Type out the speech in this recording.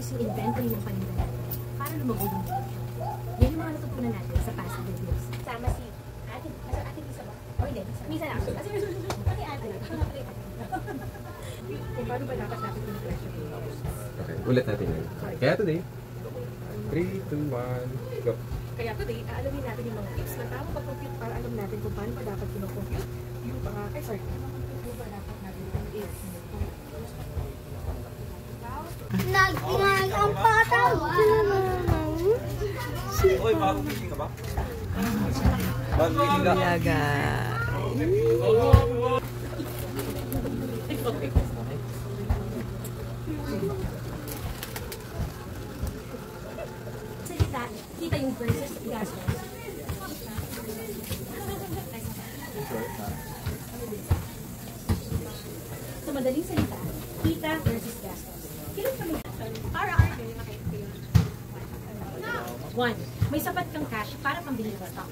i-reduce yung inventory ng paninda natin para lumago yung negosyo. Yan yung mga natutunan natin sa past videos. Sama si ate. Ate Lisa ba? O hindi. Misa lang. Kasi pati ate. Ito na pala yung ate. Kung paano ba dapat natin yung presyo? Okay, ulit natin yun. Kaya today, 3, 2, 1, go. Kaya today, aalamin natin yung mga tips na tamang pag-compute para alam natin kung paano ba dapat kino-compute yung mga, yung ba dapat natin is. Nag-ingay ang patang. Oy, bago-gising ka ba? Bago-gising ka? Salita, kita yung versus gastos. Sa madaling salita, kita versus gastos. Kailan kami? One, may sapat kang cash para pambili ng stock.